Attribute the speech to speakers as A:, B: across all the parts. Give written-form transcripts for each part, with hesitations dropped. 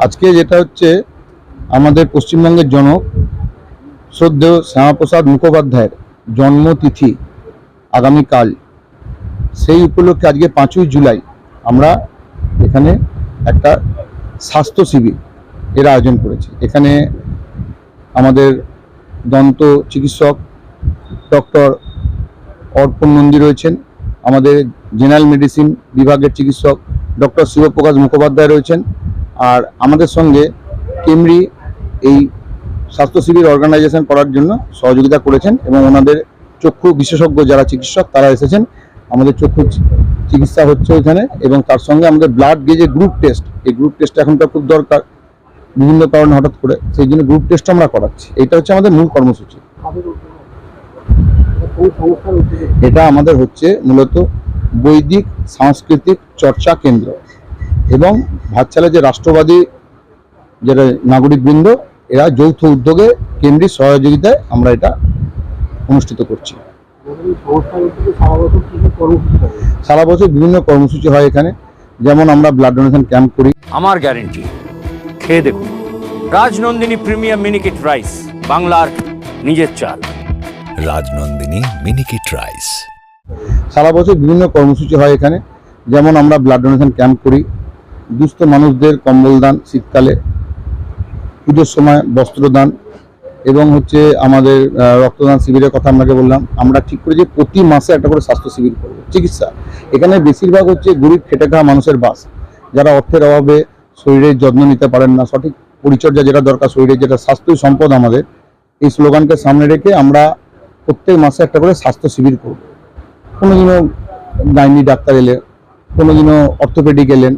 A: আজকে যেটা হচ্ছে আমাদের পশ্চিমবঙ্গের জনক শ্রদ্ধেয় শ্যামাপ্রসাদ মুখোপাধ্যায়ের জন্মতিথি আগামীকাল, সেই উপলক্ষে আজকে 5ই জুলাই আমরা এখানে একটা স্বাস্থ্য শিবির এর আয়োজন করেছি। এখানে আমাদের দন্ত চিকিৎসক ডক্টর অর্পণ নন্দী রয়েছেন, আমাদের জেনারেল মেডিসিন বিভাগের চিকিৎসক ডক্টর শিবপ্রকাশ মুখোপাধ্যায় রয়েছেন, আর আমাদের সঙ্গে কেমরি এই স্বাস্থ্য শিবির অর্গানাইজেশন করার জন্য সহযোগিতা করেছেন এবং ওনাদের চক্ষু বিশেষজ্ঞ যারা চিকিৎসক তারা এসেছেন। আমাদের চক্ষু চিকিৎসা হচ্ছে ওইখানে, এবং তার সঙ্গে আমাদের ব্লাড গেজে গ্রুপ টেস্ট, এই গ্রুপ টেস্ট এখনকার খুব দরকার বিভিন্ন কারণে হঠাৎ করে, সেই জন্য গ্রুপ টেস্ট আমরা করাচ্ছি। এটা হচ্ছে আমাদের মূল কর্মসূচি। এটা আমাদের হচ্ছে মূলত বৈদিক সাংস্কৃতিক চর্চা কেন্দ্র এবং ভাতছালে যে রাষ্ট্রবাদী যারা নাগরিকবৃন্দ এরা যৌথ উদ্যোগে কেন্দ্রীয় সহযোগিতায় আমরা এটা অনুষ্ঠিত করছি। সারা বছর বিভিন্ন কর্মসূচি হয় এখানে, যেমন আমরা ব্লাড ডোনেশন ক্যাম্প করি।
B: আমার গ্যারেন্টি, খেয়ে দেখুন রাজনন্দিনী প্রিমিয়াম মিনিকেট রাইস, বাংলার নিজের চাল।
C: রাজনন্দিনী মিনিকেট রাইস।
A: সারা বছর বিভিন্ন কর্মসূচি হয় এখানে, যেমন আমরা ব্লাড ডোনেশন ক্যাম্প করি, দুস্থ মানুষদের কম্বল দান শীতকালে, পুজোর সময় বস্ত্রদান, এবং হচ্ছে আমাদের রক্তদান শিবিরের কথা আপনাকে বললাম। আমরা ঠিক করেছি প্রতি মাসে একটা করে স্বাস্থ্য শিবির করবো চিকিৎসা। এখানে বেশিরভাগ হচ্ছে গরিব খেটে খাওয়া মানুষের বাস, যারা অর্থের অভাবে শরীরের যত্ন নিতে পারেন না, সঠিক পরিচর্যা যেটা দরকার শরীরের, যেটা স্বাস্থ্যই সম্পদ আমাদের, এই স্লোগানকে সামনে রেখে আমরা প্রত্যেক মাসে একটা করে স্বাস্থ্য শিবির করব। কোনোদিনও গাইনি ডাক্তার এলে, কোনোদিনও অর্থোপেডিক এলেন,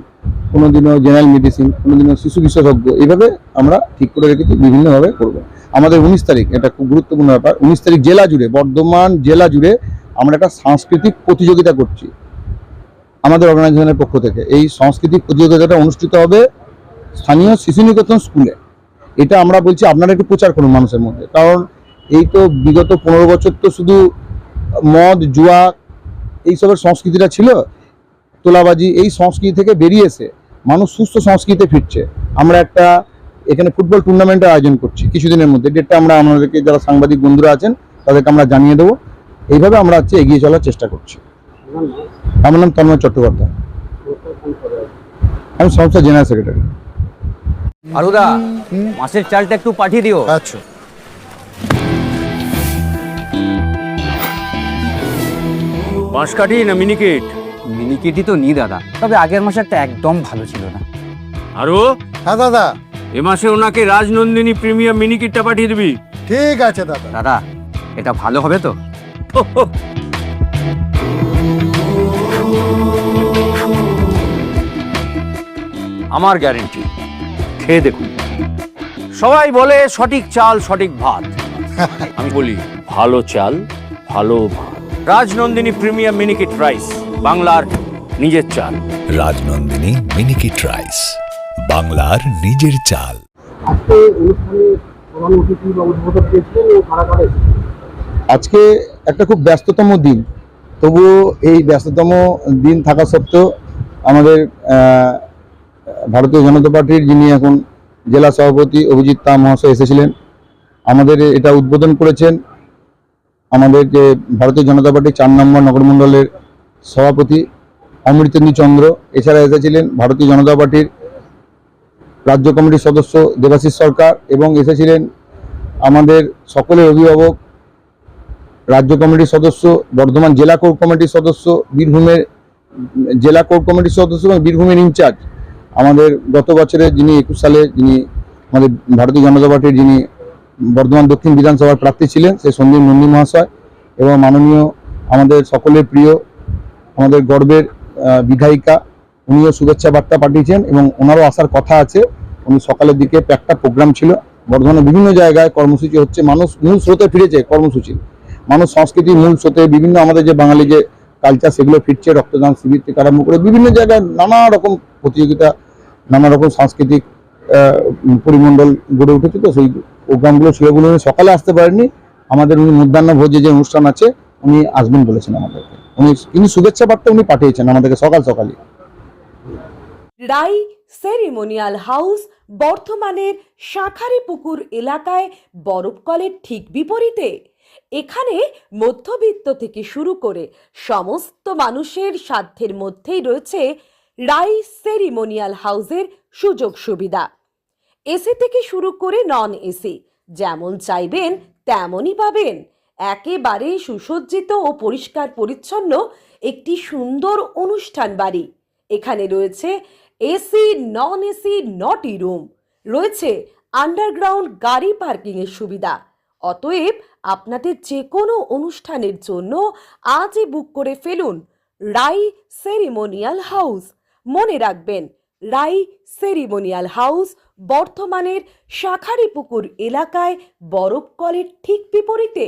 A: কোনোদিনও জেনারেল মেডিসিন, কোনোদিনও শিশু বিশেষজ্ঞ, এইভাবে আমরা ঠিক করে রেখেছি বিভিন্নভাবে করব। আমাদের 19 তারিখ, এটা খুব গুরুত্বপূর্ণ ব্যাপার, 19 তারিখ জেলা জুড়ে, বর্ধমান জেলা জুড়ে আমরা একটা সাংস্কৃতিক প্রতিযোগিতা করছি আমাদের অর্গানাইজেশনের পক্ষ থেকে। এই সাংস্কৃতিক প্রতিযোগিতাটা অনুষ্ঠিত হবে স্থানীয় শিশু নিকেতন স্কুলে। এটা আমরা বলছি আপনারা একটু প্রচার করুন মানুষের মধ্যে, কারণ এই তো বিগত 15 বছর তো শুধু মদ জুয়া এইসবের সংস্কৃতিটা ছিল, তোলাবাজি, এই সংস্কৃতি থেকে বেরিয়ে এসে মানুষ সুস্থ সংস্কৃতিতে ফিরছে। আমরা একটা এখানে ফুটবল টুর্নামেন্টের আয়োজন করছি কিছুদিনের মধ্যে, ডেটটা আমরা আমাদেরকে যারা সাংবাদিক বন্ধুরা আছেন তাদেরকে আমরা জানিয়ে দেবো। এইভাবে আমরা হচ্ছে এগিয়ে চলার চেষ্টা করছি। আমার নাম তন্ময় চট্টোপাধ্যায়, আমি সংস্থা জেনারেল সেক্রেটারি।
B: আরুদা, মাছের চালটা একটু পাঠিয়ে দিও।
D: আচ্ছা।
B: বাঁশকাঠি না মিনিকেট?
E: মিনিকেটই তো নি দাদা, তবে আগের মাসে একটা একদম ভালো ছিল না।
B: আরো
D: হ্যাঁ দাদা,
B: এ মাসে ওনাকে রাজনন্দিনী প্রিমিয়াম মিনিকেটটা পাঠিয়ে দিবি।
D: ঠিক আছে দাদা।
E: দাদা, এটা ভালো হবে তো?
B: আমার গ্যারেন্টি, খেয়ে দেখুন। সবাই বলে সঠিক চাল সঠিক ভাত, আমি বলি ভালো চাল ভালো ভাত। রাজনন্দিনী প্রিমিয়াম মিনিকেট রাইস, বাংলার নিজের চাল।
C: রাজনন্দিনী মিনিকেট রাইস, বাংলার নিজের চাল।
A: আজকে একটা খুব ব্যস্ততম দিন, তবুও এই ব্যস্ততম দিন থাকা সত্ত্বেও আমাদের ভারতীয় জনতা পার্টির যিনি এখন জেলা সভাপতি অভিজিৎ তা মহাশয় এসেছিলেন, আমাদের এটা উদ্বোধন করেছেন আমাদের যে ভারতীয় জনতা পার্টির 4 নম্বর নগরমণ্ডলের সভাপতি অমৃতেন্দু চন্দ্র। এছাড়া এসেছিলেন ভারতীয় জনতা পার্টির রাজ্য কমিটির সদস্য দেবাশিস সরকার, এবং এসেছিলেন আমাদের সকলের অভিভাবক রাজ্য কমিটির সদস্য, বর্ধমান জেলা কোর কমিটির সদস্য, বীরভূমের জেলা কোর কমিটির সদস্য এবং বীরভূমের ইনচার্জ আমাদের গত বছরে যিনি 21 সালে যিনি আমাদের ভারতীয় জনতা পার্টির যিনি বর্ধমান দক্ষিণ বিধানসভার প্রার্থী ছিলেন সেই সন্দীপ নন্দী মহাশয়, এবং মাননীয় আমাদের সকলের প্রিয় আমাদের গর্বের বিধায়িকা, উনিও শুভেচ্ছা বার্তা পাঠিয়েছেন এবং ওনারও আসার কথা আছে। উনি সকালের দিকে একটা প্রোগ্রাম ছিল, বর্ধমানের বিভিন্ন জায়গায় কর্মসূচি হচ্ছে, মানুষ মূল স্রোতে ফিরেছে কর্মসূচি, মানুষ সংস্কৃতির মূল স্রোতে বিভিন্ন আমাদের যে বাঙালি যে কালচার সেগুলো ফিরছে, রক্তদান শিবির থেকে আরম্ভ করে বিভিন্ন জায়গায় নানা রকম প্রতিযোগিতা, নানা রকম সাংস্কৃতিক পরিমণ্ডল গড়ে উঠেছে। তো সেই প্রোগ্রামগুলো ছিল বলে উনি সকালে আসতে পারেননি, আমাদের উনি মধ্যাহ্ন ভোজে যে অনুষ্ঠান আছে উনি আসবেন বলেছেন আমাদেরকে, উনি শুভেচ্ছা বার্তা উনি পাঠিয়েছেন আমাদেরকে সকাল সকালই।
F: রাই সেরিমোনিয়াল হাউস বর্ধমানের শাঁখারীপুকুর এলাকায় বরফকলের ঠিক বিপরীতে। এখানে মধ্যবিত্ত থেকে শুরু করে সমস্ত মানুষের সাধ্যের মধ্যেই রয়েছে রাই সেরিমোনিয়াল হাউসের সুযোগ সুবিধা। এসি থেকে শুরু করে নন এসি যেমন চাইবেন তেমনই পাবেন। একেবারে সুসজ্জিত ও পরিষ্কার পরিচ্ছন্ন একটি সুন্দর অনুষ্ঠান বাড়ি। এখানে রয়েছে এসি নন এসি নটি রুম, রয়েছে আন্ডারগ্রাউন্ড গাড়ি পার্কিংয়ের সুবিধা। অতএব আপনাদের যে কোনো অনুষ্ঠানের জন্য আজই বুক করে ফেলুন রাই সেরিমোনিয়াল হাউস। মনে রাখবেন, রাই সেরিমোনিয়াল হাউস বর্ধমানের শাঁখারীপুকুর এলাকায় বরফকলের ঠিক বিপরীতে।